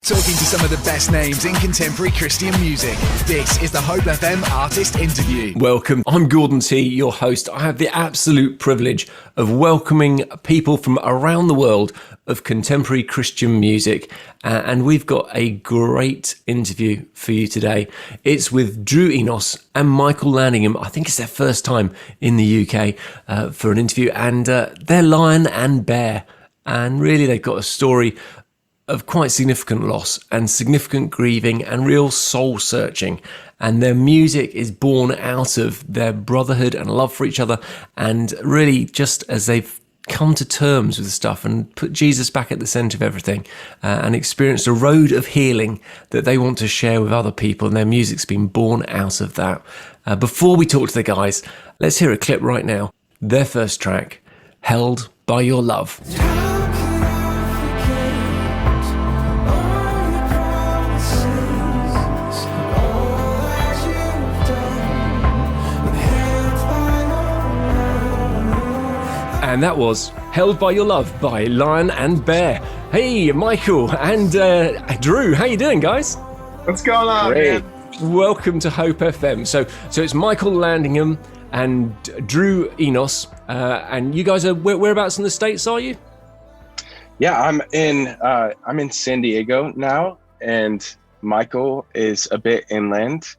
Talking to some of the best names in contemporary Christian music. This is the Hope FM Artist Interview. Welcome. I'm Gordon T, your host. I have the absolute privilege of welcoming people from around the world of contemporary Christian music. And we've got a great interview for you today. It's with Drew Enos and Michael Landingham. I think it's their first time in the UK for an interview. And they're Lion and Bear. And really, they've got a story of quite significant loss and significant grieving and real soul searching. And their music is born out of their brotherhood and love for each other. And really, just as they've come to terms with stuff and put Jesus back at the center of everything and experienced a road of healing that they want to share with other people. And their music's been born out of that. Before we talk to the guys, let's hear a clip right now. Their first track, Held by Your Love. And that was Held by Your Love by Lion and Bear. Hey, Michael and Drew, how you doing, guys? What's going on, Great. man? Welcome to Hope FM. So it's Michael Landingham and Drew Enos, and you guys are whereabouts in the States are you? Yeah, I'm in San Diego now, and Michael is a bit inland,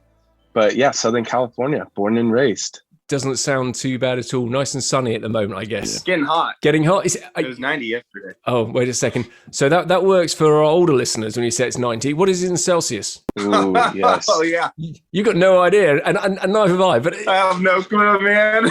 but yeah, Southern California, born and raised. Doesn't sound too bad at all. Nice and sunny at the moment, I guess. It's getting hot. Getting hot? It was 90 yesterday. Oh, wait a second. So that works for our older listeners when you say it's 90. What is it in Celsius? Ooh, yes. Oh, yeah. You got no idea, and neither have I. But I have no clue, man.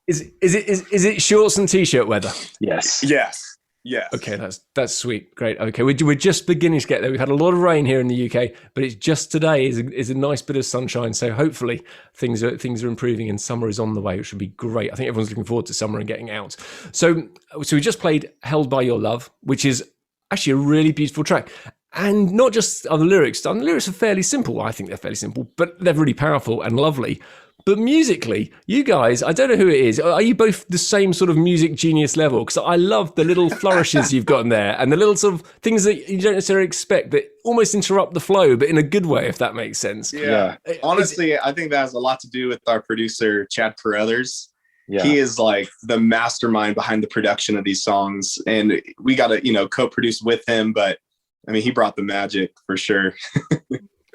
is it shorts and t-shirt weather? Yes. Yes. Yes. Okay, that's sweet. Great. Okay, we're just beginning to get there. We've had a lot of rain here in the UK, but it's just today is a nice bit of sunshine. So hopefully things are improving and summer is on the way, which would be great. I think everyone's looking forward to summer and getting out. So we just played Held by Your Love, which is actually a really beautiful track. And not just are the lyrics. The lyrics are fairly simple. I think they're fairly simple, but they're really powerful and lovely. But musically, you guys, I don't know who it is. Are you both the same sort of music genius level? Because I love the little flourishes you've got in there and the little sort of things that you don't necessarily expect that almost interrupt the flow, but in a good way, if that makes sense. Yeah. Honestly, I think that has a lot to do with our producer, Chad Carruthers. Yeah. He is like the mastermind behind the production of these songs. And we got to, co-produce with him. But I mean, he brought the magic for sure.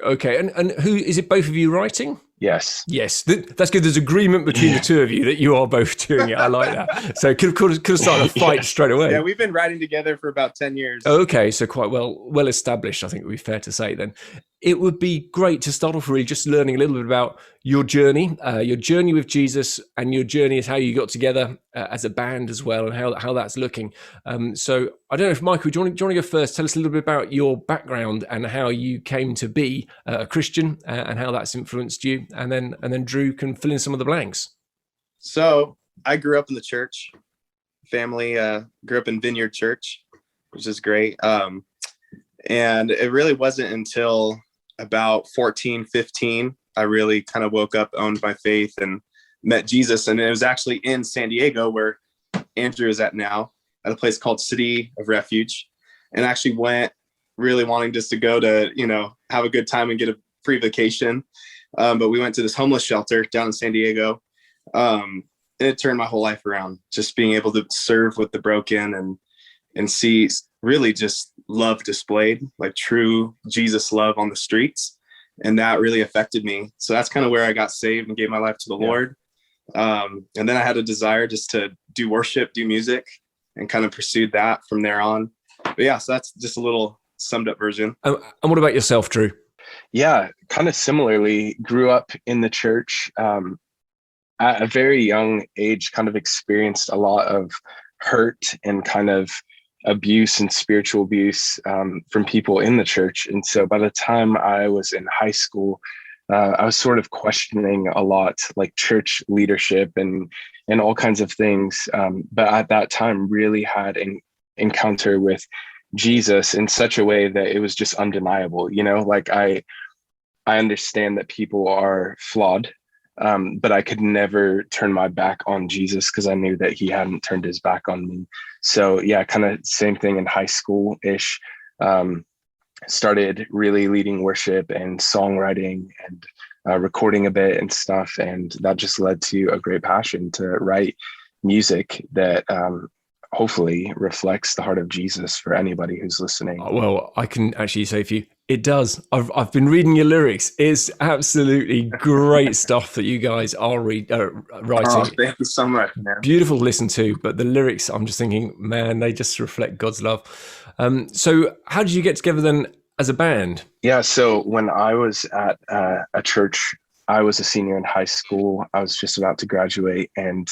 Okay. And who is it? Both of you writing? Yes. Yes, that's good. There's agreement between the two of you that you are both doing it. I like that. So could have started a fight straight away. Yeah, we've been writing together for about 10 years. Okay, so quite well established, I think it would be fair to say then. It would be great to start off really just learning a little bit about your journey with Jesus, and your journey is how you got together as a band as well, and how that's looking. So I don't know if Michael, do you want to go first? Tell us a little bit about your background and how you came to be a Christian and how that's influenced you, and then Drew can fill in some of the blanks. So I grew up in the church family, grew up in Vineyard Church, which is great. And it really wasn't until about 14, 15, I really kind of woke up, owned my faith, and met Jesus. And it was actually in San Diego, where Andrew is at now, at a place called City of Refuge. And actually went really wanting just to go to, have a good time and get a free vacation. But we went to this homeless shelter down in San Diego. And it turned my whole life around, just being able to serve with the broken and see really just love displayed, like true Jesus love on the streets. And that really affected me. So that's kind of where I got saved and gave my life to the Lord. And then I had a desire just to do worship, do music, and kind of pursued that from there on. But yeah, so that's just a little summed up version. And what about yourself, Drew? Yeah, kind of similarly, grew up in the church. At a very young age, kind of experienced a lot of hurt and kind of abuse and spiritual abuse from people in the church. And so by the time I was in high school, I was sort of questioning a lot, like church leadership and all kinds of things. But at that time, really had an encounter with Jesus in such a way that it was just undeniable. Like I understand that people are flawed, but I could never turn my back on Jesus because I knew that he hadn't turned his back on me. So yeah, kind of same thing in high school-ish. started really leading worship and songwriting and recording a bit and stuff. And that just led to a great passion to write music that hopefully reflects the heart of Jesus for anybody who's listening. Well, I can actually say for you, it does. I've been reading your lyrics. It's absolutely great stuff that you guys are writing. Oh, thank you so much, man. Beautiful to listen to, but the lyrics, I'm just thinking, man, they just reflect God's love. So how did you get together then as a band? Yeah, so when I was at a church, I was a senior in high school. I was just about to graduate, and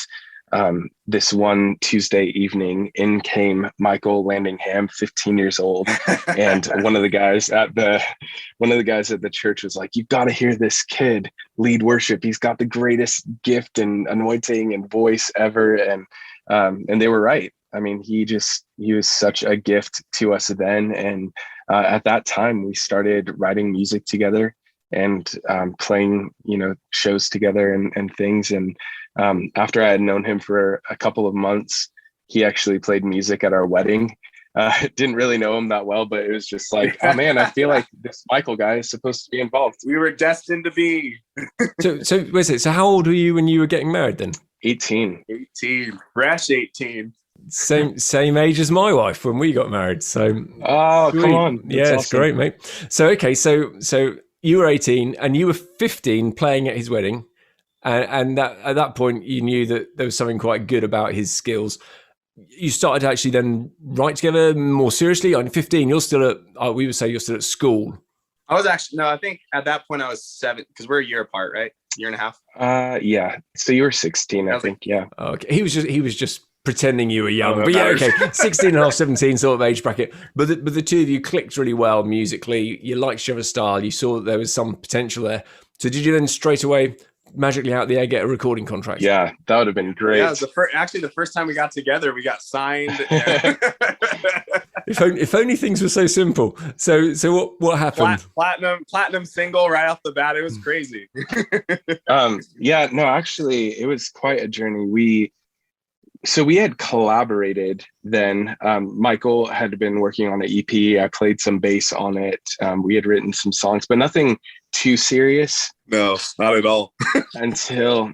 this one Tuesday evening, in came Michael Landingham, 15 years old, and one of the guys at the church was like, "You've got to hear this kid lead worship. He's got the greatest gift and anointing and voice ever." And they were right. I mean, he was such a gift to us then, and at that time we started writing music together and playing, shows together and things. And after I had known him for a couple of months, he actually played music at our wedding. Didn't really know him that well, but it was just like, oh man, I feel like this Michael guy is supposed to be involved. We were destined to be. So how old were you when you were getting married then? 18. Fresh 18. Same age as my wife when we got married. So come on. That's awesome. It's great, mate. So okay, so you were 18 and you were 15 playing at his wedding. And that at that point, you knew that there was something quite good about his skills. You started to actually then write together more seriously. On 15, you're still at, we would say you're still at school. I was actually, no, I think at that point I was 7, because we're a year apart, right? Year and a half. Yeah. So you were 16, I think. Yeah. Okay. He was just pretending you were young, but yeah, okay. 16 and a half, 17 sort of age bracket. But the two of you clicked really well musically. You liked each other's style. You saw that there was some potential there. So did you then straight away magically out the air get a recording contract? Yeah, that would have been great. Yeah, it was actually the first time we got together, we got signed. If only things were so simple. So what happened? Platinum single right off the bat. It was crazy. Yeah, no, actually it was quite a journey. We had collaborated then. Michael had been working on an EP. I played some bass on it. We had written some songs, but nothing too serious. No, not at all. until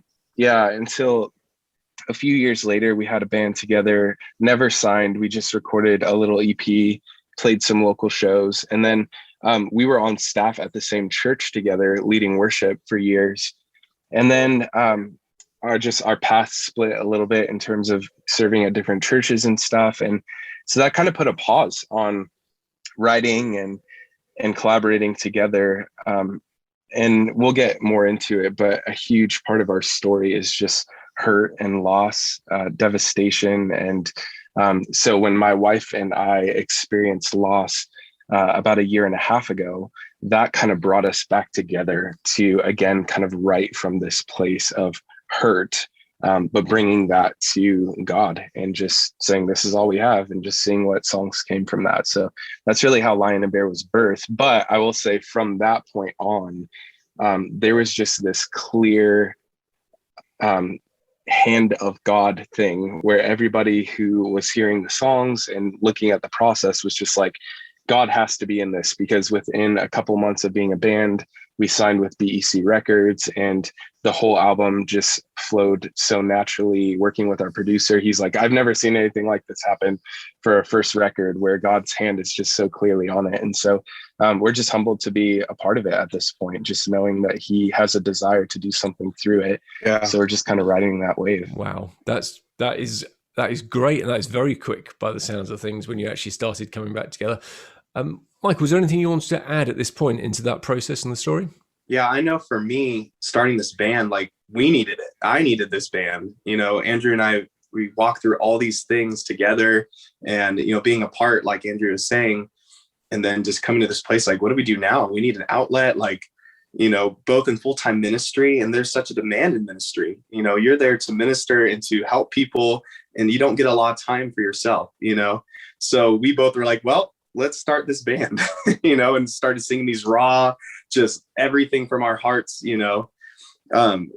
a few years later, we had a band together, never signed. We just recorded a little EP, played some local shows. And then we were on staff at the same church together, leading worship for years. And then our paths split a little bit in terms of serving at different churches and stuff. And so that kind of put a pause on writing and collaborating together. And we'll get more into it, but a huge part of our story is just hurt and loss, devastation. And so when my wife and I experienced loss about a year and a half ago, that kind of brought us back together to, again, kind of write from this place of hurt, but bringing that to God and just saying, this is all we have, and just seeing what songs came from that. So that's really how Lion and Bear was birthed. But I will say from that point on, there was just this clear hand of God thing where everybody who was hearing the songs and looking at the process was just like, God has to be in this, because within a couple months of being a band, we signed with BEC Records, and the whole album just flowed so naturally. Working with our producer, he's like, I've never seen anything like this happen for a first record where God's hand is just so clearly on it. And so we're just humbled to be a part of it at this point, just knowing that he has a desire to do something through it. Yeah. So we're just kind of riding that wave. Wow. That is great. And that is very quick by the sounds of things when you actually started coming back together. Michael, was there anything you wanted to add at this point into that process in the story? Yeah, I know for me, starting this band, like, we needed it. I needed this band. Andrew and I, we walked through all these things together, and, being apart, like Andrew was saying, and then just coming to this place, like, what do we do now? We need an outlet, like, both in full-time ministry, and there's such a demand in ministry. You're there to minister and to help people, and you don't get a lot of time for yourself, So we both were like, well, let's start this band, and started singing these raw, just everything from our hearts,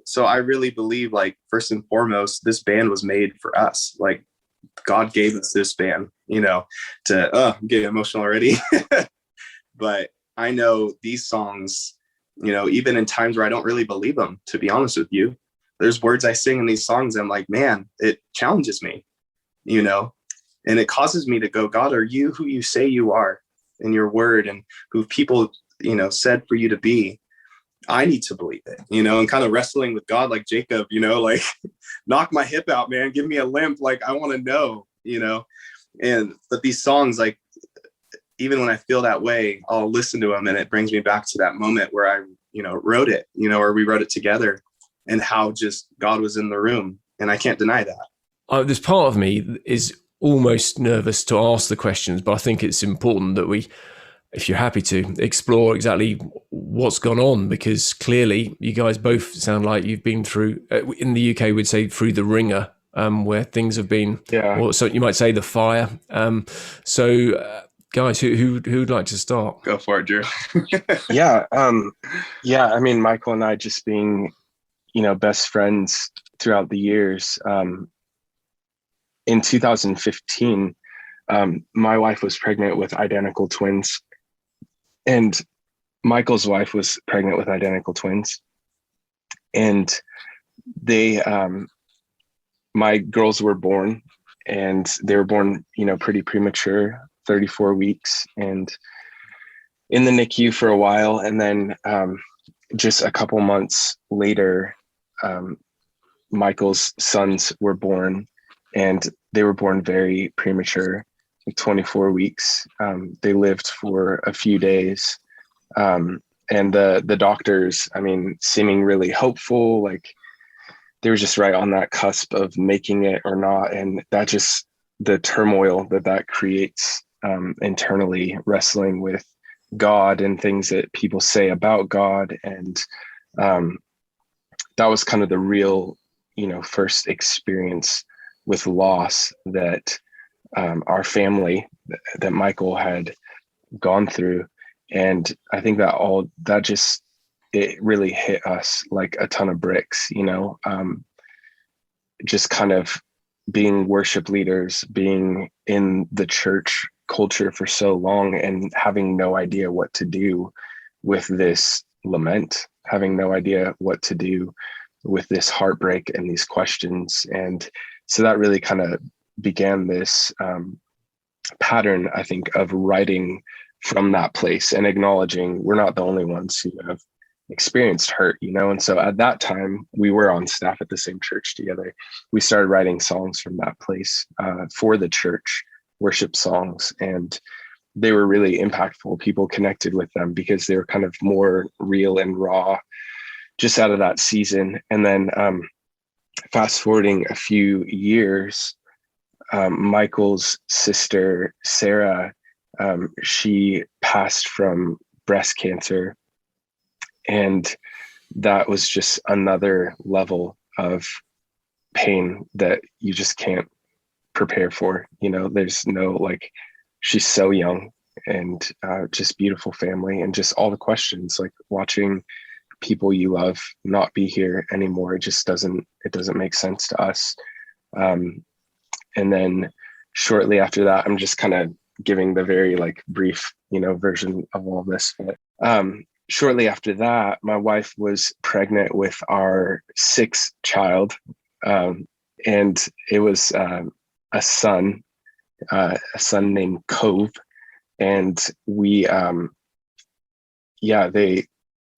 So I really believe, like, first and foremost, this band was made for us. Like, God gave us this band, to get emotional already. but I know these songs, even in times where I don't really believe them, to be honest with you, there's words I sing in these songs. I'm like, man, it challenges me, and it causes me to go, God, are you who you say you are in your word, and who people, said for you to be? I need to believe it, and kind of wrestling with God, like Jacob, like knock my hip out, man, give me a limp. Like, I want to know, but these songs, like, even when I feel that way, I'll listen to them and it brings me back to that moment where I, wrote it, or we wrote it together, and how just God was in the room. And I can't deny that. This part of me is almost nervous to ask the questions, but I think it's important that we, if you're happy to, explore exactly what's gone on, because clearly you guys both sound like you've been through, in the UK we'd say through the ringer, where things have been, or so you might say the fire. Guys, who'd like to start? Go for it, Drew. Yeah. I mean, Michael and I just being, best friends throughout the years. In 2015, my wife was pregnant with identical twins, and Michael's wife was pregnant with identical twins. And they, my girls were born, and they were born, pretty premature, 34 weeks, and in the NICU for a while. And then just a couple months later, Michael's sons were born, and they were born very premature, like 24 weeks. They lived for a few days. And the doctors, I mean, seeming really hopeful, like they were just right on that cusp of making it or not. And that just, the turmoil that creates internally, wrestling with God and things that people say about God. And that was kind of the real, first experience with loss that our family, that Michael had gone through. And I think that it really hit us like a ton of bricks, just kind of being worship leaders, being in the church culture for so long, and having no idea what to do with this lament, having no idea what to do with this heartbreak and these questions. And so that really kind of began this pattern, I think, of writing from that place and acknowledging we're not the only ones who have experienced hurt, And so at that time, we were on staff at the same church together. We started writing songs from that place for the church, worship songs, and they were really impactful. People connected with them because they were kind of more real and raw, just out of that season. And then fast forwarding a few years, Michael's sister, Sarah, she passed from breast cancer. And that was just another level of pain that you just can't prepare for. There's no, like, she's so young, and just beautiful family, and just all the questions, like watching people you love not be here anymore. It doesn't make sense to us. And then shortly after that, I'm just kind of giving the very brief, version of all this. But shortly after that, my wife was pregnant with our sixth child. And it was a son named Cove. And we,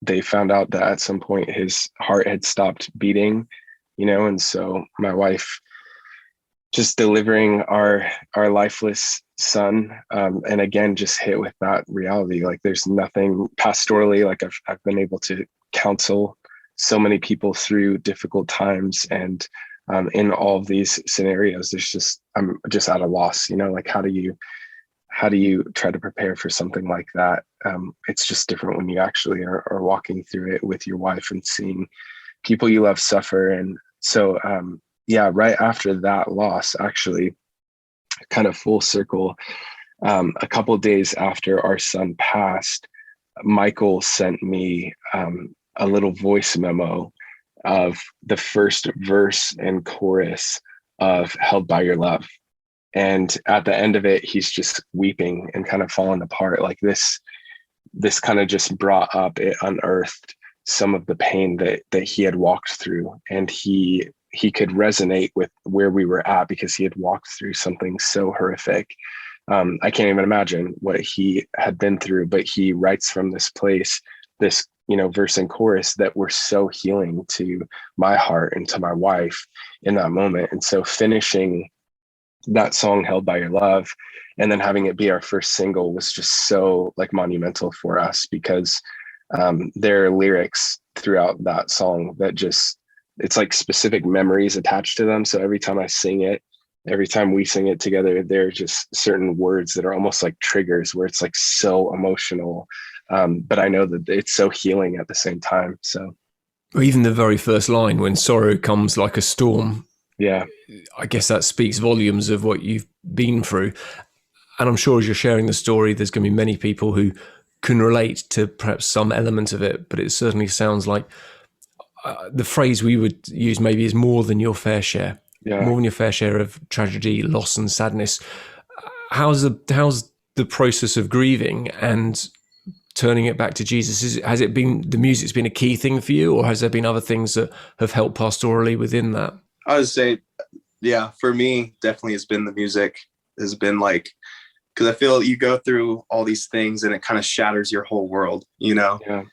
they found out that at some point his heart had stopped beating, and so my wife just delivering our lifeless son, and again, just hit with that reality. Like, there's nothing pastorally, like I've been able to counsel so many people through difficult times, and in all of these scenarios, I'm just at a loss, like how do you try to prepare for something like that? It's just different when you actually are walking through it with your wife and seeing people you love suffer. And so, right after that loss, actually, kind of full circle, a couple of days after our son passed, Michael sent me a little voice memo of the first verse and chorus of Held by Your Love. And at the end of it, he's just weeping and kind of falling apart. Like, this this kind of just brought up, it unearthed some of the pain that he had walked through, and he could resonate with where we were at because he had walked through something so horrific. I can't even imagine what he had been through, but he writes from this place, this, verse and chorus that were so healing to my heart and to my wife in that moment. And so finishing that song, Held by Your Love, and then having it be our first single was just so like monumental for us, because there are lyrics throughout that song that just, it's like specific memories attached to them. So every time I sing it, every time we sing it together, there are just certain words that are almost like triggers where it's like so emotional. But I know that it's so healing at the same time. So, or even the very first line, when sorrow comes like a storm. Yeah. I guess that speaks volumes of what you've been through. And I'm sure as you're sharing the story, there's going to be many people who can relate to perhaps some element of it, but it certainly sounds like the phrase we would use maybe is more than your fair share. Yeah. More than your fair share of tragedy, loss, and sadness. How's the process of grieving and turning it back to Jesus? Has it been, the music's been a key thing for you, or has there been other things that have helped pastorally within that? I would say, yeah, for me, definitely has been the music. Has been like, because I feel you go through all these things and it kind of shatters your whole world, Yeah.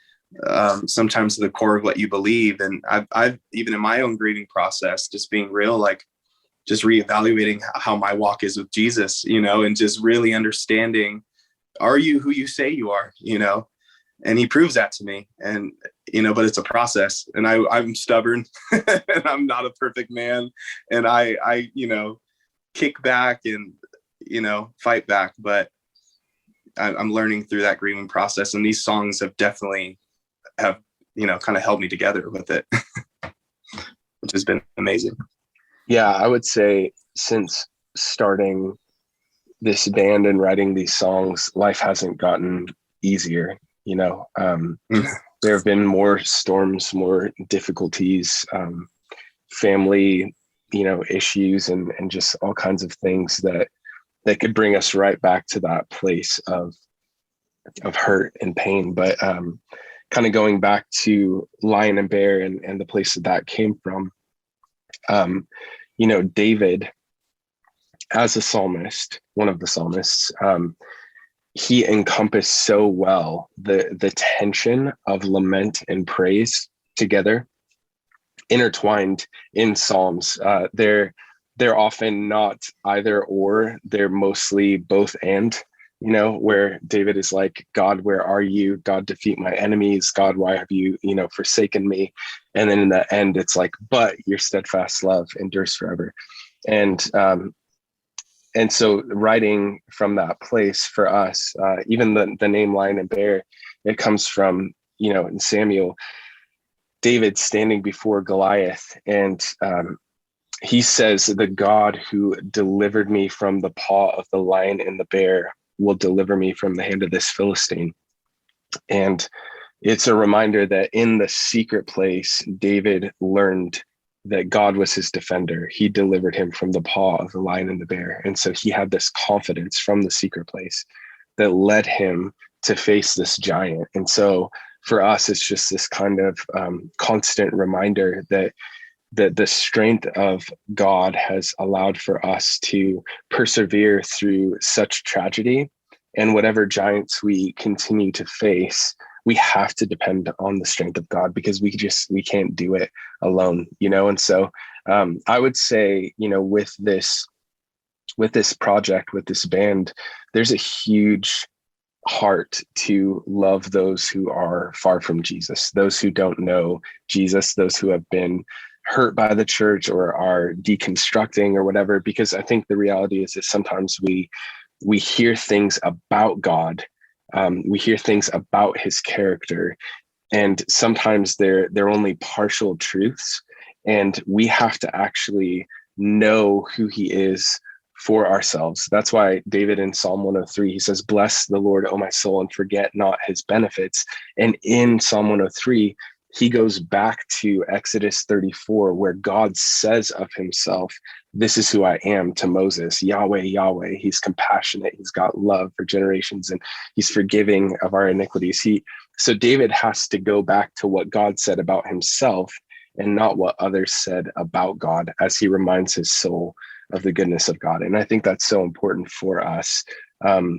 Sometimes to the core of what you believe. And I've even in my own grieving process, just being real, like just reevaluating how my walk is with Jesus, and just really understanding, are you who you say you are, and he proves that to me. And, but it's a process, and I'm stubborn and I'm not a perfect man. And I kick back and, fight back, but I'm learning through that grieving process. And these songs have definitely kind of held me together with it, which has been amazing. Yeah. I would say since starting this band and writing these songs, life hasn't gotten easier. There have been more storms, more difficulties, family, issues, and just all kinds of things that could bring us right back to that place of hurt and pain. But kind of going back to Lion and Bear and the place that came from, David, as a psalmist, one of the psalmists, he encompassed so well the tension of lament and praise together, intertwined in Psalms. They're often not either or, they're mostly both and, where David is like, God, where are you? God, defeat my enemies. God, why have you, forsaken me? And then in the end, it's like, but your steadfast love endures forever. And so writing from that place for us, even the name Lion and Bear, it comes from, in Samuel, David standing before Goliath, and he says, the God who delivered me from the paw of the lion and the bear will deliver me from the hand of this Philistine. And it's a reminder that in the secret place, David learned that God was his defender. He delivered him from the paw of the lion and the bear. And so he had this confidence from the secret place that led him to face this giant. And so for us, it's just this kind of constant reminder that the strength of God has allowed for us to persevere through such tragedy, and whatever giants we continue to face, we have to depend on the strength of God, because we can't do it alone, And so I would say, with this project, with this band, there's a huge heart to love those who are far from Jesus, those who don't know Jesus, those who have been hurt by the church or are deconstructing or whatever. Because I think the reality is that sometimes we hear things about God, we hear things about his character, and sometimes they're only partial truths, and we have to actually know who he is for ourselves. That's why David in Psalm 103, he says, bless the Lord, O my soul, and forget not his benefits. And in Psalm 103, he goes back to Exodus 34, where God says of himself, "This is who I am," to Moses, Yahweh, Yahweh. He's compassionate. He's got love for generations, and he's forgiving of our iniquities. So David has to go back to what God said about himself and not what others said about God, as he reminds his soul of the goodness of God. And I think that's so important for us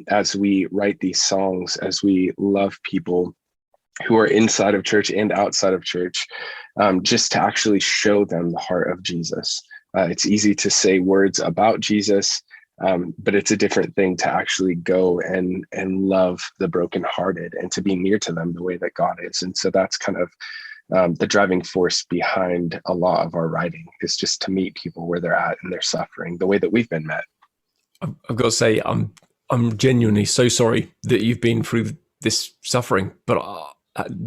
as we write these songs, as we love people who are inside of church and outside of church, just to actually show them the heart of Jesus. It's easy to say words about Jesus, but it's a different thing to actually go and love the brokenhearted and to be near to them the way that God is. And so that's kind of the driving force behind a lot of our writing, is just to meet people where they're at and they're suffering the way that we've been met. I've got to say, I'm genuinely so sorry that you've been through this suffering, but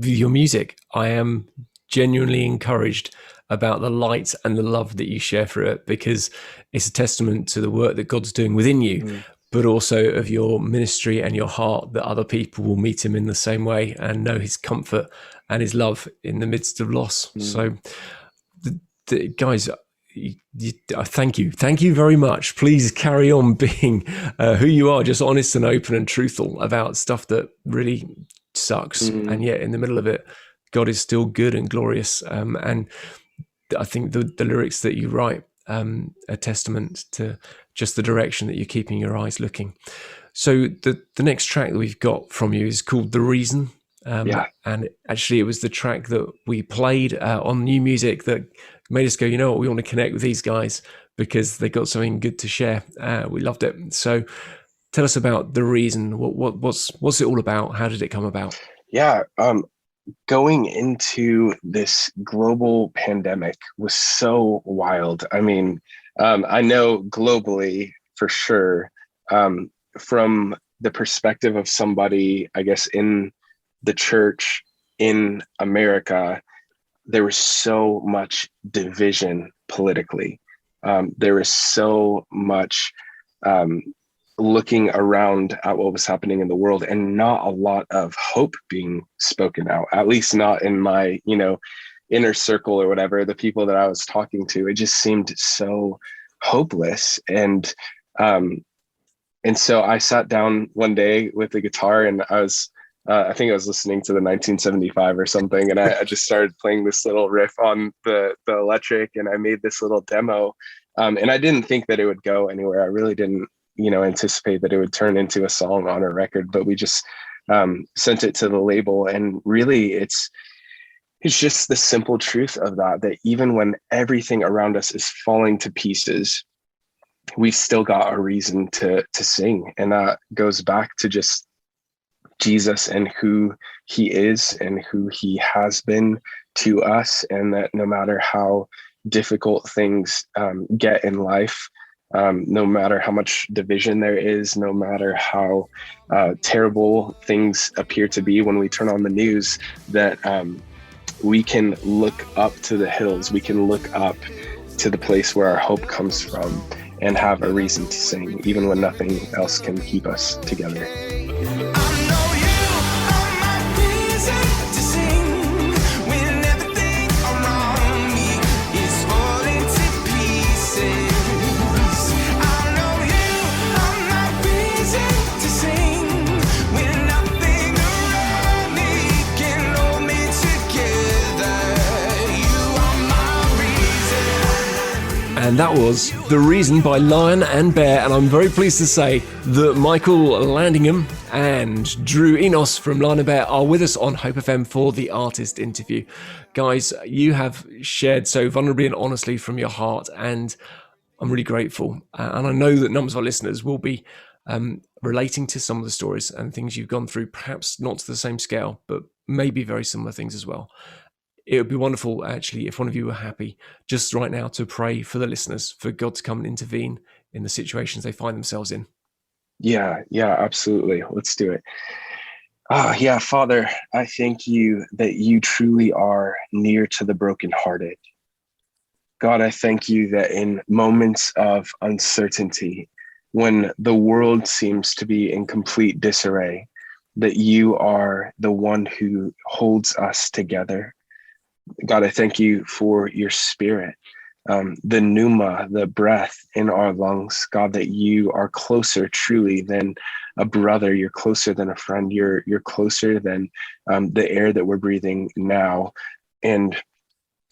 your music, I am genuinely encouraged about the light and the love that you share through it, because it's a testament to the work that God's doing within you, but also of your ministry and your heart, that other people will meet him in the same way and know his comfort and his love in the midst of loss. So guys, thank you very much. Please carry on being who you are, just honest and open and truthful about stuff that really sucks, and yet in the middle of it, God is still good and glorious. And I think the lyrics that you write a testament to just the direction that you're keeping your eyes looking. So the next track that we've got from you is called "The Reason." And actually, it was the track that we played on New Music that made us go, you know what, we want to connect with these guys because they got something good to share. We loved it. So tell us about "The Reason." What's it all about? How did it come about? Yeah. Going into this global pandemic was so wild. I mean, I know globally for sure, from the perspective of somebody, I guess, in the church in America, there was so much division politically. There was so much looking around at what was happening in the world, and not a lot of hope being spoken out, at least not in my, inner circle or whatever, the people that I was talking to. It just seemed so hopeless. And so I sat down one day with the guitar, and I think I was listening to the 1975 or something, and I just started playing this little riff on the electric, and I made this little demo. And I didn't think that it would go anywhere. I really didn't, anticipate that it would turn into a song on a record, but we just sent it to the label. And really it's just the simple truth of that even when everything around us is falling to pieces, we've still got a reason to sing. And that goes back to just Jesus and who he is and who he has been to us. And that no matter how difficult things get in life, no matter how much division there is, no matter how terrible things appear to be when we turn on the news, that we can look up to the hills, we can look up to the place where our hope comes from and have a reason to sing, even when nothing else can keep us together. And that was "The Reason" by Lion and Bear. And I'm very pleased to say that Michael Landingham and Drew Enos from Lion and Bear are with us on Hope FM for the artist interview. Guys, you have shared so vulnerably and honestly from your heart, and I'm really grateful. And I know that numbers of our listeners will be relating to some of the stories and things you've gone through, perhaps not to the same scale, but maybe very similar things as well. It would be wonderful, actually, if one of you were happy just right now to pray for the listeners, for God to come and intervene in the situations they find themselves in. Yeah, absolutely. Let's do it. Father, I thank you that you truly are near to the brokenhearted. God, I thank you that in moments of uncertainty, when the world seems to be in complete disarray, that you are the one who holds us together. God, I thank you for your spirit, the pneuma, the breath in our lungs. God, that you are closer truly than a brother. You're closer than a friend. You're closer than the air that we're breathing now. And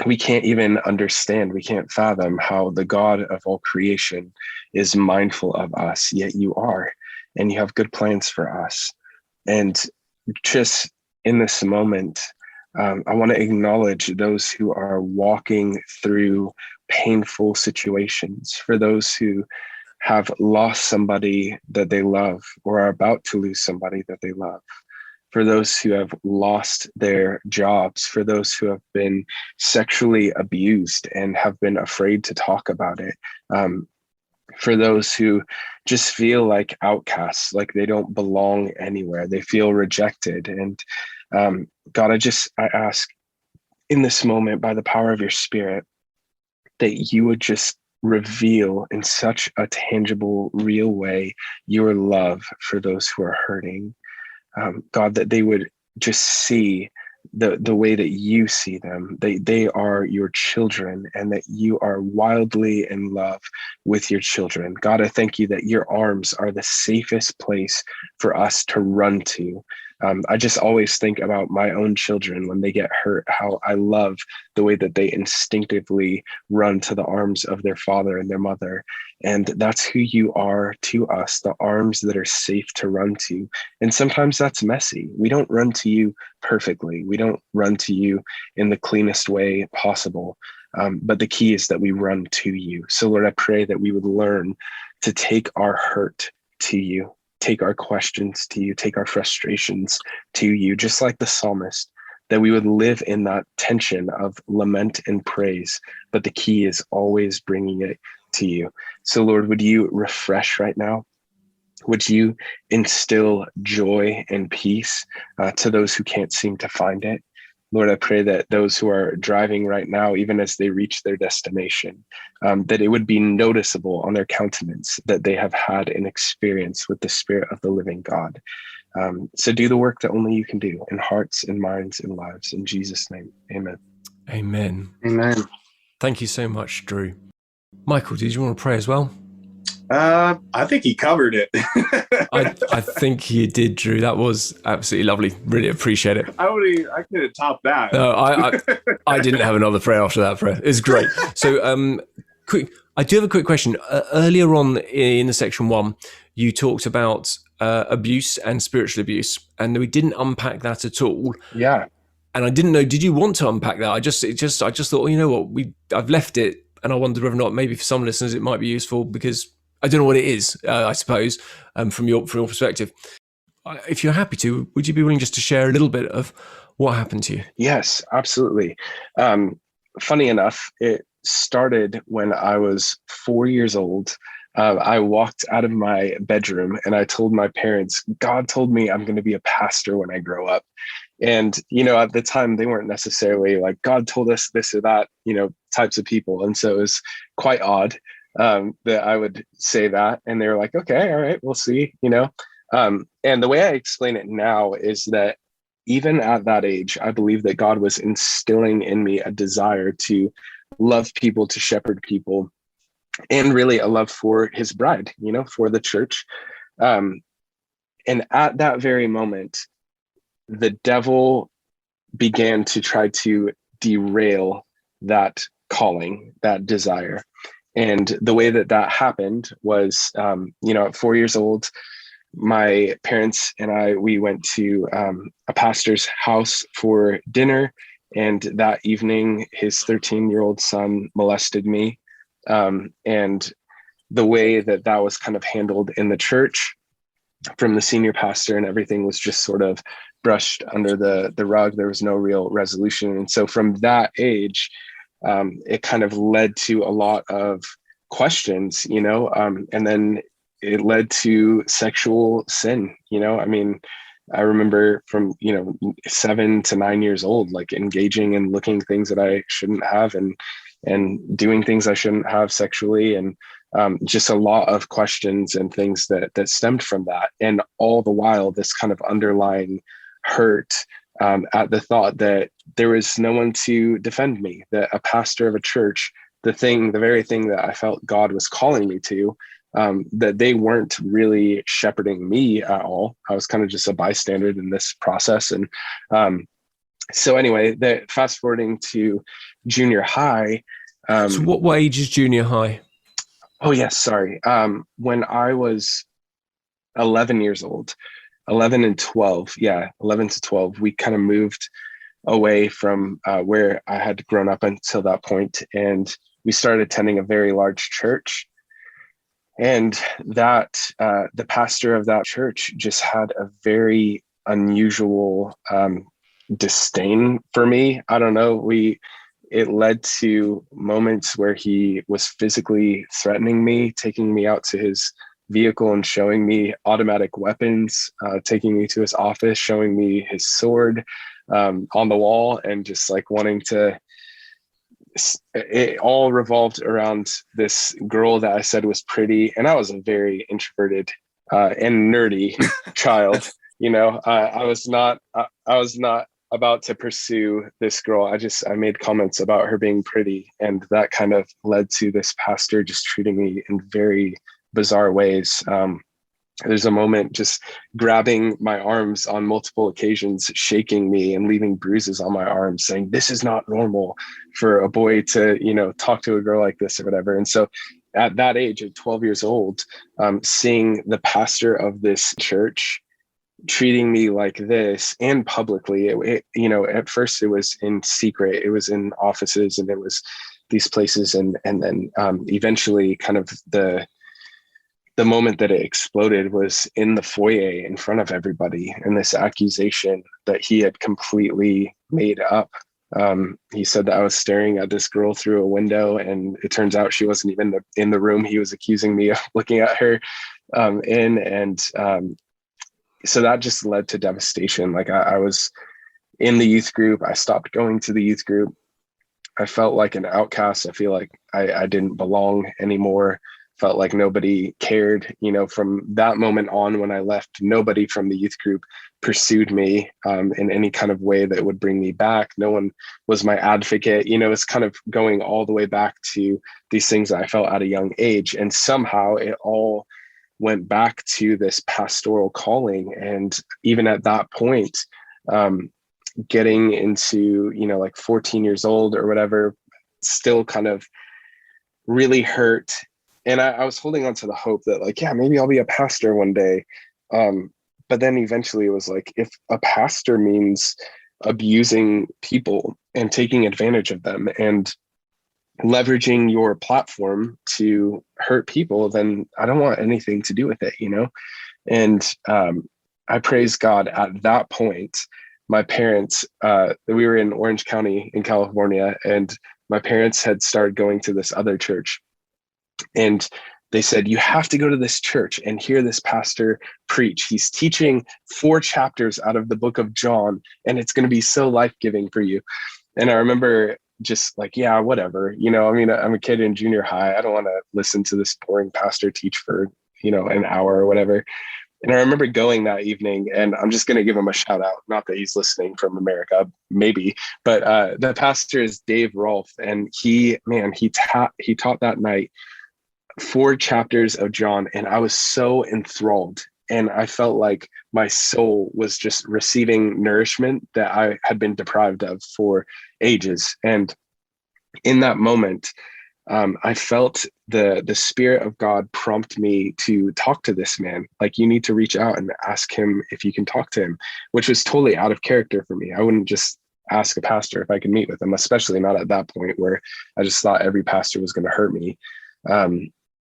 we can't even understand, we can't fathom how the God of all creation is mindful of us, yet you are, and you have good plans for us. And just in this moment, I want to acknowledge those who are walking through painful situations, for those who have lost somebody that they love or are about to lose somebody that they love, for those who have lost their jobs, for those who have been sexually abused and have been afraid to talk about it, for those who just feel like outcasts, like they don't belong anywhere, they feel rejected. And God, I ask in this moment, by the power of your spirit, that you would just reveal in such a tangible, real way your love for those who are hurting. God, that they would just see the way that you see them. They are your children, and that you are wildly in love with your children. God, I thank you that your arms are the safest place for us to run to. I just always think about my own children when they get hurt, how I love the way that they instinctively run to the arms of their father and their mother. And that's who you are to us, the arms that are safe to run to. And sometimes that's messy. We don't run to you perfectly. We don't run to you in the cleanest way possible. But the key is that we run to you. So Lord, I pray that we would learn to take our hurt to you, take our questions to you, take our frustrations to you, just like the psalmist, that we would live in that tension of lament and praise. But the key is always bringing it to you. So Lord, would you refresh right now? Would you instill joy and peace to those who can't seem to find it? Lord, I pray that those who are driving right now, even as they reach their destination, that it would be noticeable on their countenance that they have had an experience with the Spirit of the living God. So do the work that only you can do in hearts and minds and lives. In Jesus' name, amen. Amen. Amen. Thank you so much, Drew. Michael, did you want to pray as well? I think he covered it. I think you did, Drew. That was absolutely lovely. Really appreciate it. I could have topped that. No, I didn't have another prayer after that prayer. It's great. So, I do have a quick question. Earlier on in the section 1, you talked about abuse and spiritual abuse, and we didn't unpack that at all. Yeah. And I didn't know. Did you want to unpack that? I just thought, well, you know what? I've left it, and I wondered whether or not maybe for some listeners it might be useful, because I don't know what it is. I suppose from your perspective, if you're happy to, would you be willing just to share a little bit of what happened to you? Yes, absolutely. Funny enough, it started when I was 4 years old. I walked out of my bedroom and I told my parents, God told me I'm going to be a pastor when I grow up. And, at the time they weren't necessarily like, God told us this or that, types of people. And so it was quite odd that I would say that. And they were like, okay, all right, we'll see, And the way I explain it now is that even at that age, I believe that God was instilling in me a desire to love people, to shepherd people, and really a love for his bride, for the church. And at that very moment, the devil began to try to derail that calling, that desire. And the way that happened was, at 4 years old, my parents and we went to a pastor's house for dinner. And that evening, his 13-year-old son molested me. And the way that was kind of handled in the church from the senior pastor and everything was just sort of brushed under the rug. There was no real resolution. And so from that age, it kind of led to a lot of questions, and then it led to sexual sin. I remember from, 7 to 9 years old, like engaging in looking things that I shouldn't have and doing things I shouldn't have sexually. And just a lot of questions and things that stemmed from that. And all the while, this kind of underlying hurt at the thought that there was no one to defend me, that a pastor of a church, the very thing that I felt God was calling me to, that they weren't really shepherding me at all. I was kind of just a bystander in this process. And so anyway, fast forwarding to junior high. So what age is junior high? Oh, yes, sorry. When I was 11 years old, 11 and 12, 11 to 12, we kind of moved away from where I had grown up until that point, and we started attending a very large church. And that the pastor of that church just had a very unusual disdain for me. I don't know. It led to moments where he was physically threatening me, taking me out to his vehicle and showing me automatic weapons, taking me to his office, showing me his sword on the wall, and just like wanting to. It all revolved around this girl that I said was pretty, and I was a very introverted and nerdy child. I was not about to pursue this girl. I made comments about her being pretty, and that kind of led to this pastor just treating me in very bizarre ways. There's a moment just grabbing my arms on multiple occasions, shaking me and leaving bruises on my arms, saying, "This is not normal for a boy to, talk to a girl like this," or whatever. And so at that age of 12 years old, seeing the pastor of this church treating me like this, and publicly, at first it was in secret, it was in offices, and it was these places. And then eventually kind of the moment that it exploded was in the foyer in front of everybody, and this accusation that he had completely made up. He said that I was staring at this girl through a window, and it turns out she wasn't even in the room he was accusing me of looking at her in. So that just led to devastation. Like I was in the youth group. I stopped going to the youth group. I felt like an outcast. I feel like I didn't belong anymore. Felt like nobody cared. From that moment on, when I left, nobody from the youth group pursued me in any kind of way that would bring me back. No one was my advocate. It's kind of going all the way back to these things that I felt at a young age. And somehow it all went back to this pastoral calling. And even at that point, getting into, like 14 years old or whatever, still kind of really hurt. And I was holding on to the hope that maybe I'll be a pastor one day. But then eventually it was like, if a pastor means abusing people and taking advantage of them and leveraging your platform to hurt people, then I don't want anything to do with it, And I praise God at that point. My parents, we were in Orange County in California, and my parents had started going to this other church. And they said, "You have to go to this church and hear this pastor preach. He's teaching 4 chapters out of the book of John, and it's going to be so life-giving for you." And I remember just like, yeah, whatever. I'm a kid in junior high. I don't want to listen to this boring pastor teach for, an hour or whatever. And I remember going that evening, and I'm just going to give him a shout out. Not that he's listening from America, maybe, but the pastor is Dave Rolfe, and he taught that night 4 chapters of John, and I was so enthralled, and I felt like my soul was just receiving nourishment that I had been deprived of for ages. And in that moment, I felt the Spirit of God prompt me to talk to this man. Like, you need to reach out and ask him if you can talk to him, which was totally out of character for me. I wouldn't just ask a pastor if I could meet with him, especially not at that point where I just thought every pastor was going to hurt me.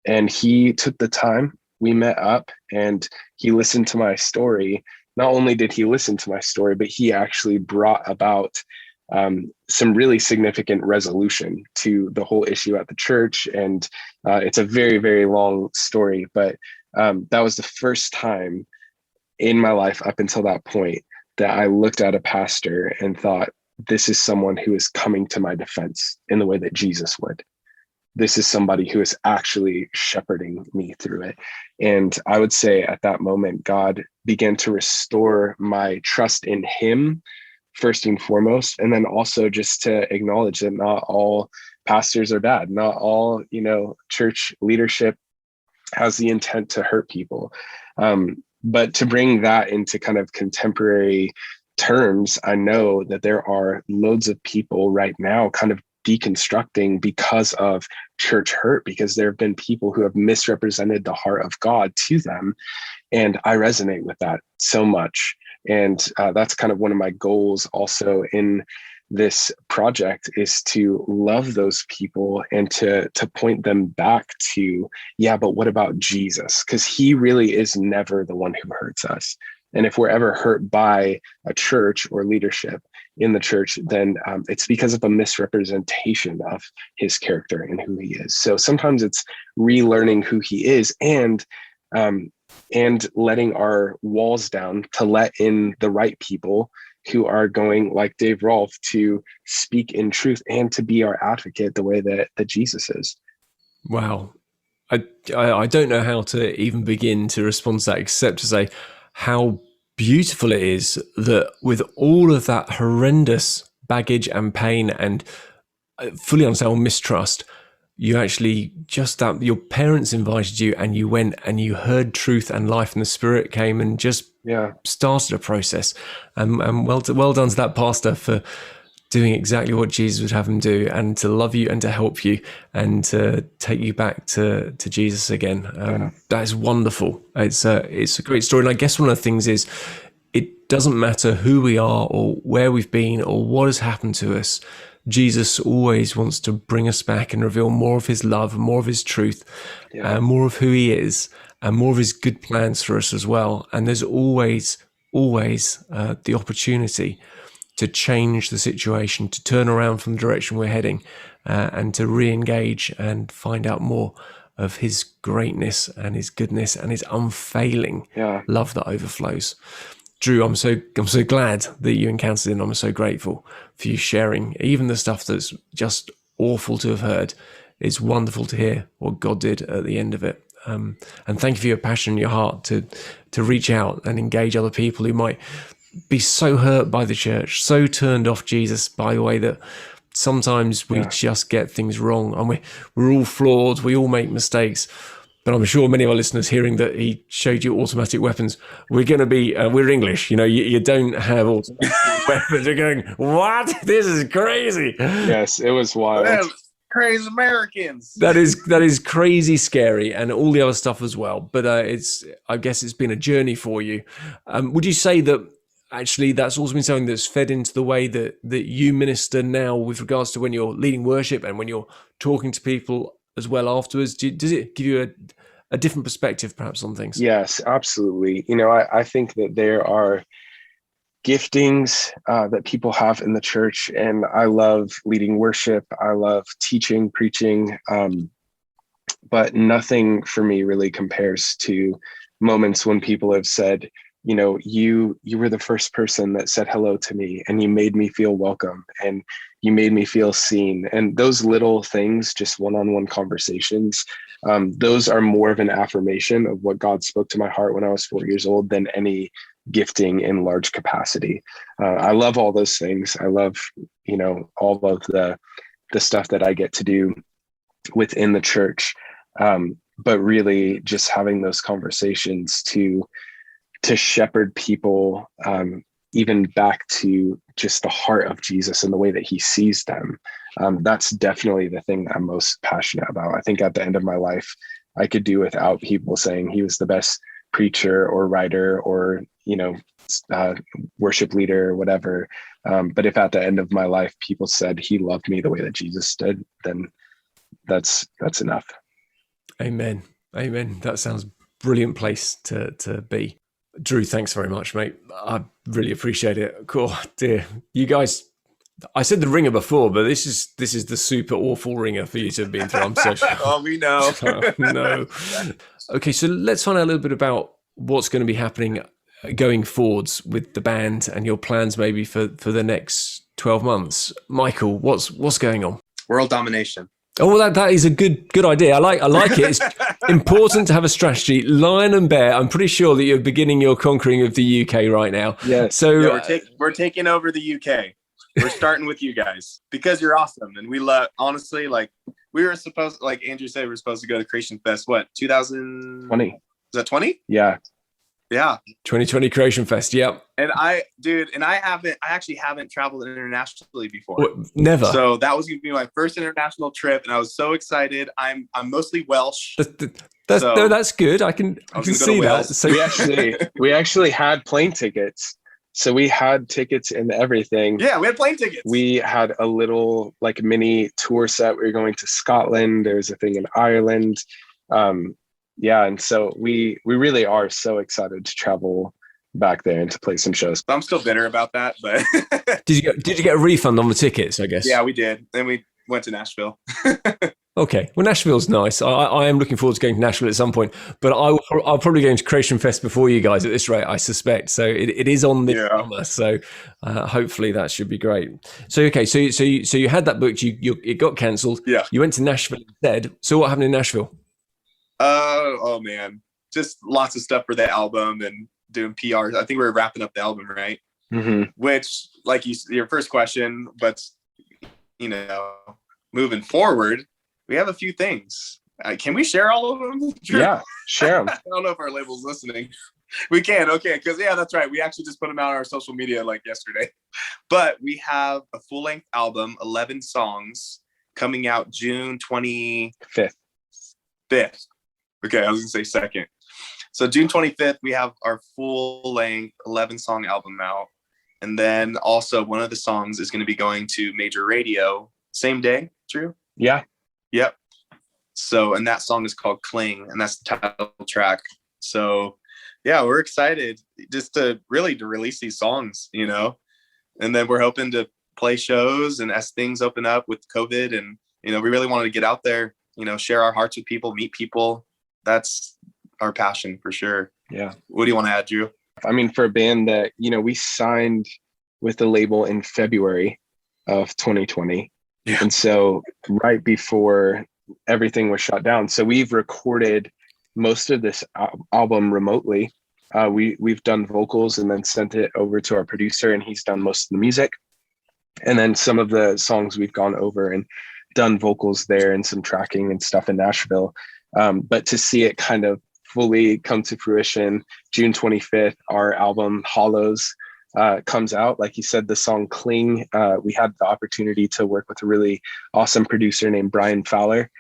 And he took the time. We met up, and he listened to my story. Not only did he listen to my story, but he actually brought about some really significant resolution to the whole issue at the church. And it's a very, very long story, but that was the first time in my life up until that point that I looked at a pastor and thought, this is someone who is coming to my defense in the way that Jesus would. This is somebody who is actually shepherding me through it. And I would say at that moment, God began to restore my trust in him, first and foremost. And then also just to acknowledge that not all pastors are bad. Not all, church leadership has the intent to hurt people. But to bring that into kind of contemporary terms, I know that there are loads of people right now kind of deconstructing because of church hurt, because there have been people who have misrepresented the heart of God to them. And I resonate with that so much. And that's kind of one of my goals also in this project, is to love those people and to point them back to, yeah, but what about Jesus? Because he really is never the one who hurts us. And if we're ever hurt by a church or leadership in the church, then it's because of a misrepresentation of his character and who he is. So sometimes it's relearning who he is, and letting our walls down to let in the right people who are going, like Dave Rolfe, to speak in truth and to be our advocate the way that Jesus is. Wow. I don't know how to even begin to respond to that, except to say how beautiful it is that with all of that horrendous baggage and pain and fully understand mistrust, you actually just that your parents invited you and you went and you heard truth, and life and the Spirit came and just started a process. And well done to that pastor for doing exactly what Jesus would have him do, and to love you and to help you and to take you back to Jesus again. That is wonderful. It's a great story. And I guess one of the things is, it doesn't matter who we are or where we've been or what has happened to us. Jesus always wants to bring us back and reveal more of his love, more of his truth, more of who he is, and more of his good plans for us as well. And there's always the opportunity to change the situation, to turn around from the direction we're heading, and to re-engage and find out more of his greatness and his goodness and his unfailing love that overflows. Drew, I'm so glad that you encountered it, and I'm so grateful for you sharing even the stuff that's just awful to have heard. It's wonderful to hear what God did at the end of it. And thank you for your passion and your heart to reach out and engage other people who might be so hurt by the church, so turned off Jesus by the way that sometimes we just get things wrong, and we're all flawed, we all make mistakes. But I'm sure many of our listeners hearing that he showed you automatic weapons, we're going to be, we're English, you don't have automatic weapons. You're going, what? This is crazy. Yes, it was wild. Well, crazy Americans. That is crazy scary, and all the other stuff as well. But I guess it's been a journey for you. Would you say that actually that's also been something that's fed into the way that you minister now with regards to when you're leading worship and when you're talking to people as well afterwards? Does it give you a different perspective perhaps on things? Yes, absolutely. I think that there are giftings that people have in the church, and I love leading worship. I love teaching, preaching, but nothing for me really compares to moments when people have said, you were the first person that said hello to me, and you made me feel welcome, and you made me feel seen. And those little things, just one-on-one conversations, those are more of an affirmation of what God spoke to my heart when I was 4 years old than any gifting in large capacity. I love all those things. I love, all of the stuff that I get to do within the church. But really just having those conversations to shepherd people, even back to just the heart of Jesus and the way that he sees them. That's definitely the thing that I'm most passionate about. I think at the end of my life, I could do without people saying he was the best preacher or writer or, worship leader or whatever. But if at the end of my life, people said he loved me the way that Jesus did, then that's enough. Amen. That sounds brilliant place to be. Drew, thanks very much, mate. I really appreciate it. Cool, dear. You guys, I said the ringer before, but this is the super awful ringer for you to have been through. I'm so sure. Oh, we know. Oh, no. Okay, so let's find out a little bit about what's going to be happening going forwards with the band and your plans maybe for the next 12 months. Michael, what's going on? World domination. Oh, well, that is a good idea. I like it. important to have a strategy. Lion and Bear, I'm pretty sure that you're beginning your conquering of the UK right now. Yeah. So we're taking over the UK. We're starting with you guys because you're awesome. And we love, honestly, like we were supposed, like Andrew said, we were supposed to go to Creation Fest, what, 2020? Is that 20? Yeah. Yeah. 2020 Creation Fest. Yep. And I actually haven't traveled internationally before. Never. So that was going to be my first international trip. And I was so excited. I'm mostly Welsh. That's good. I can see that. So we actually had plane tickets. So we had tickets and everything. Yeah, we had plane tickets. We had a little like mini tour set. We were going to Scotland. There was a thing in Ireland. Yeah, and so we really are so excited to travel back there and to play some shows. I'm still bitter about that, but did you get a refund on the tickets, I guess? Yeah, we did. Then we went to Nashville. Okay, well, Nashville's nice. I am looking forward to going to Nashville at some point, but I'll probably go into Creation Fest before you guys at this rate, I suspect. So it is on this summer, so hopefully that should be great. So okay, so you had that booked, it got cancelled. Yeah, you went to Nashville instead. So what happened in Nashville? Oh man, just lots of stuff for the album and doing PR. I think we were wrapping up the album, right? Mm-hmm. Which, like your first question, but moving forward, we have a few things. Can we share all of them? Sure. Yeah, share them. I don't know if our label's listening. We can, okay, because that's right. We actually just put them out on our social media like yesterday. But we have a full-length album, 11 songs, coming out June 25th. Okay, I was gonna say 2nd. So June 25th, we have our full-length 11-song album out. And then also one of the songs is going to be going to major radio same day, Drew? Yeah. Yep. So, and that song is called Cling, and that's the title track. So, yeah, we're excited just to release these songs, and then we're hoping to play shows, and as things open up with COVID, and, we really wanted to get out there, share our hearts with people, meet people. That's our passion for sure. Yeah. What do you want to add, Drew? I mean, for a band that, we signed with the label in February of 2020. Yeah. And so right before everything was shut down. So we've recorded most of this album remotely. We've done vocals and then sent it over to our producer, and he's done most of the music. And then some of the songs we've gone over and done vocals there and some tracking and stuff in Nashville. But to see it kind of fully come to fruition, June 25th, our album Hollows comes out. Like you said, the song Cling, we had the opportunity to work with a really awesome producer named Brian Fowler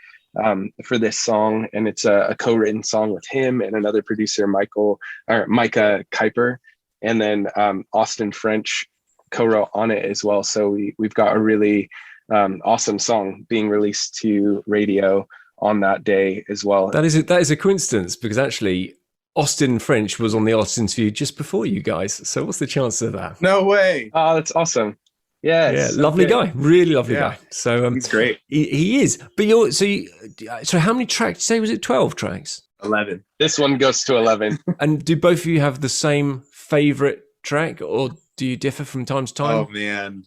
for this song. And it's a co-written song with him and another producer, Micah Kuiper. And then Austin French co-wrote on it as well. So we've got a really awesome song being released to radio on that day as well. That is a coincidence, because actually Austin French was on the Artist Interview just before you guys. So what's the chance of that? No way. Oh, that's awesome. Yeah, lovely guy, really lovely guy. So he's great. He is. But so how many tracks? Say, was it 12 tracks? 11. This one goes to 11. And do both of you have the same favorite track, or do you differ from time to time? Oh man,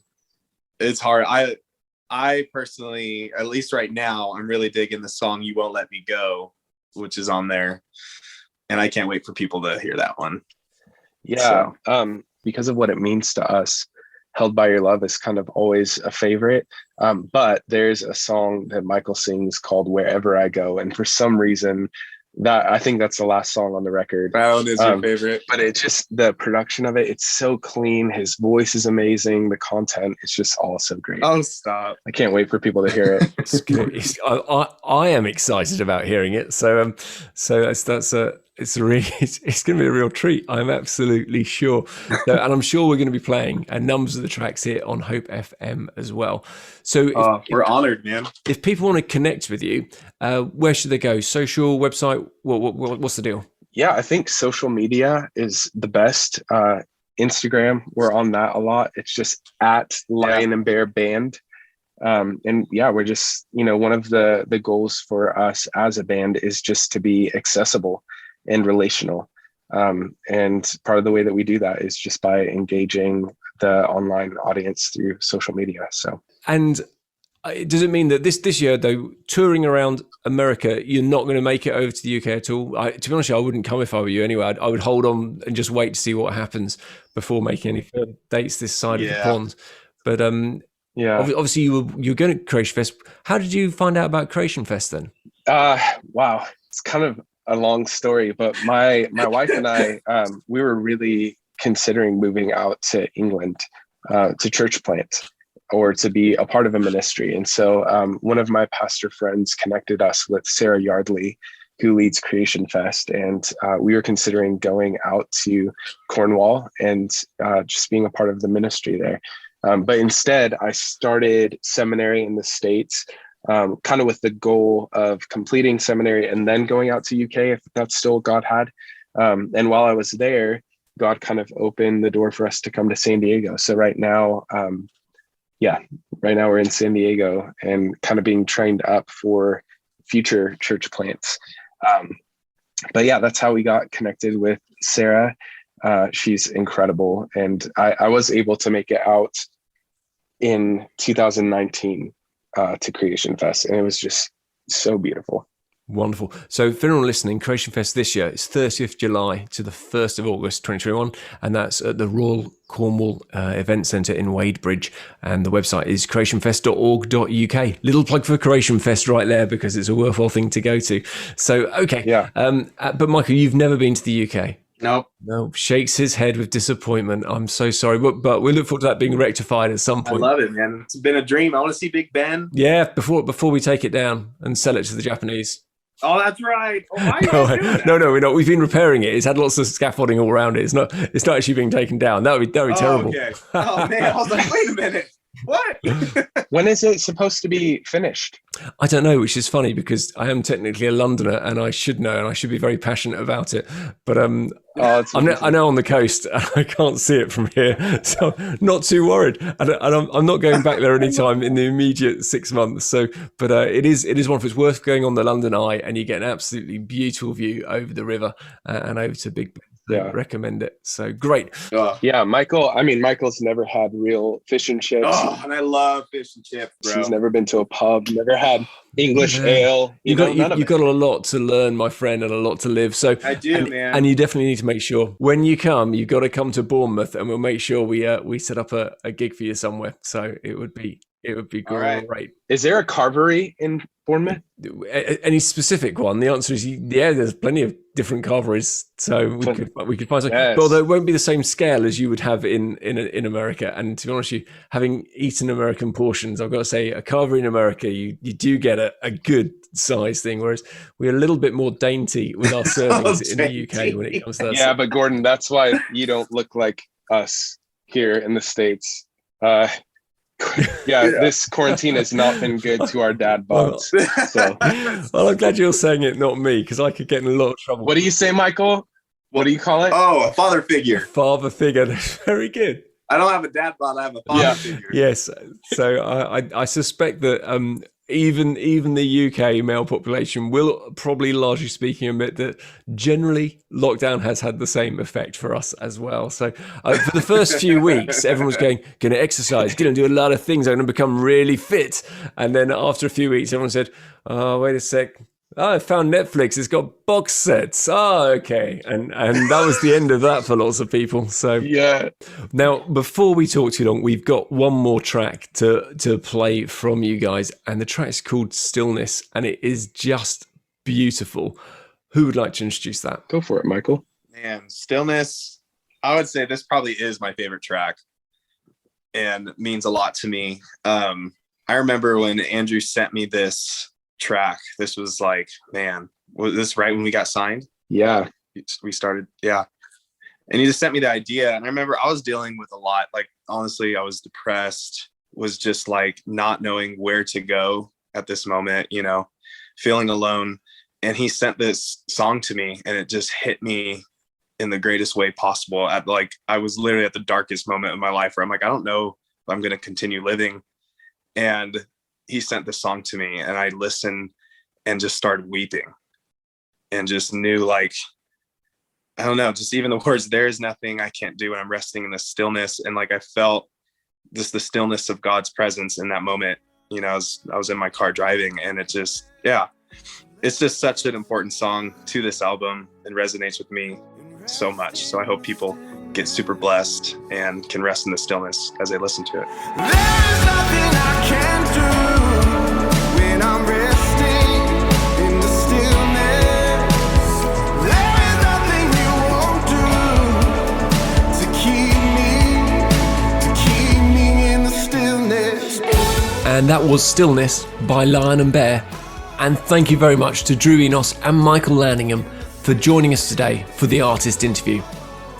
it's hard. I personally, at least right now, I'm really digging the song "You Won't Let Me Go," which is on there, and I can't wait for people to hear that one. Yeah, so. Because of what it means to us, "Held by Your Love" is kind of always a favorite. But there's a song that Michael sings called "Wherever I Go," and for some reason, I think that's the last song on the record. That one is your favorite. But it's just the production of it. It's so clean. His voice is amazing. The content is just all so great. Oh, stop. I can't wait for people to hear it. It's good. I am excited about hearing it. So it's going to be a real treat. I'm absolutely sure. And I'm sure we're going to be playing numbers of the tracks here on Hope FM as well. So we're honored, man. If people want to connect with you, where should they go? Social, website? What's the deal? Yeah, I think social media is the best. Instagram, we're on that a lot. It's just at Lion and Bear Band. And yeah, we're just, one of the goals for us as a band is just to be accessible and relational. And part of the way that we do that is just by engaging the online audience through social media. So, and Does it mean that this year, though, touring around America, you're not going to make it over to the UK at all? To be honest, I wouldn't come if I were you anyway. I would hold on and just wait to see what happens before making any further dates this side of the pond. But Yeah. obviously, you're going to Creation Fest. How did you find out about Creation Fest then? Wow, it's kind of a long story, but my wife and I, we were really considering moving out to England to church plant or to be a part of a ministry. And so one of my pastor friends connected us with Sarah Yardley, who leads Creation Fest. And we were considering going out to Cornwall and just being a part of the ministry there. But instead, I started seminary in the States, kind of with the goal of completing seminary and then going out to UK, if that's still what God had. And while I was there, God kind of opened the door for us to come to San Diego. So right now we're in San Diego and kind of being trained up for future church plants. But yeah, that's how we got connected with Sarah. She's incredible. And I was able to make it out in 2019 to Creation Fest. And it was just so beautiful. Wonderful. So for anyone listening, Creation Fest this year, it's 30th July to the 1st of August 2021, and that's at the Royal Cornwall Event Centre in Wadebridge, and the website is creationfest.org.uk. Little plug for Creation Fest right there, because it's a worthwhile thing to go to. So, okay. Yeah. But Michael, you've never been to the UK? Nope. No, shakes his head with disappointment. I'm so sorry, but we look forward to that being rectified at some point. I love it, man. It's been a dream. I want to see Big Ben. Yeah, before we take it down and sell it to the Japanese. Oh, that's right. Oh, why are you guys doing that? No, we're not. We've been repairing it. It's had lots of scaffolding all around it. It's not actually being taken down. That would be terrible. Okay. Oh man, I was like, wait a minute. What? When is it supposed to be finished? I don't know, which is funny because I am technically a Londoner and I should know, and I should be very passionate about it. But I'm now on the coast and I can't see it from here, so I'm not too worried. And I'm not going back there anytime in the immediate 6 months. So, but it is wonderful. It's worth going on the London Eye, and you get an absolutely beautiful view over the river and over to Big Ben. Yeah. Recommend it. So great. Yeah, Michael's never had real fish and chips. Oh, and I love fish and chips, bro. He's never been to a pub, never had English ale. You got a lot to learn, my friend, and a lot to live. So I do, man. And you definitely need to make sure when you come, you've got to come to Bournemouth, and we'll make sure we set up a gig for you somewhere. So it would be great. Right. Is there a carvery in Bournemouth? Any specific one? The answer is yeah. There's plenty of different carveries, so we could find something. Yes. But although it won't be the same scale as you would have in America. And to be honest with you, having eaten American portions, I've got to say, a carvery in America, you do get a good size thing, whereas we're a little bit more dainty with our servings in the UK when it comes to that. Yeah, but Gordon, that's why you don't look like us here in the States. This quarantine has not been good to our dad bods. So. Well, I'm glad you're saying it, not me, because I could get in a lot of trouble. What do you say, Michael? What do you call it? Oh, a father figure. Father figure. That's very good. I don't have a dad bod. I have a father figure. Yes. So I suspect that even the UK male population will probably, largely speaking, admit that generally lockdown has had the same effect for us as well. So for the first few weeks, everyone was going to exercise, going to do a lot of things, I'm going to become really fit. And then after a few weeks, everyone said, oh, wait a sec. Oh, I found Netflix. It's got box sets. Oh, okay. And that was the end of that for lots of people. So yeah. Now, before we talk too long, we've got one more track to play from you guys. And the track is called Stillness. And it is just beautiful. Who would like to introduce that? Go for it, Michael. Man, Stillness. I would say this probably is my favorite track and means a lot to me. I remember when Andrew sent me this track, this was like, man, was this right when we got signed? Yeah, we started. Yeah. And he just sent me the idea, and I remember I was dealing with a lot. Like, honestly, I was depressed, was just like not knowing where to go at this moment, feeling alone. And he sent this song to me, and it just hit me in the greatest way possible. I was literally at the darkest moment of my life where I'm like, I don't know if I'm going to continue living. And he sent this song to me, and I listened and just started weeping and just knew, like, I don't know, just even the words, there is nothing I can't do when I'm resting in the stillness. And like, I felt just the stillness of God's presence in that moment. as I was in my car driving, and it's just such an important song to this album and resonates with me so much. So I hope people get super blessed and can rest in the stillness as they listen to it. There's nothing I can do when I'm resting in the stillness. There is nothing you won't do to keep me in the stillness. And that was Stillness by Lion and Bear. And thank you very much to Drew Enos and Michael Landingham for joining us today for the artist interview.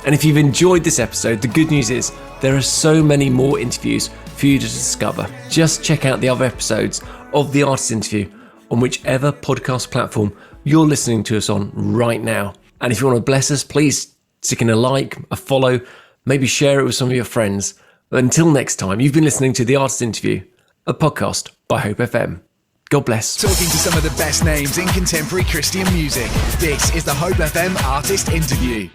And if you've enjoyed this episode, the good news is there are so many more interviews for you to discover. Just check out the other episodes of the artist interview on whichever podcast platform you're listening to us on right now. And if you want to bless us, please stick in a like, a follow, maybe share it with some of your friends. But until next time, you've been listening to the artist interview, a podcast by Hope FM. God bless. Talking to some of the best names in contemporary Christian music. This is the Hope FM Artist Interview.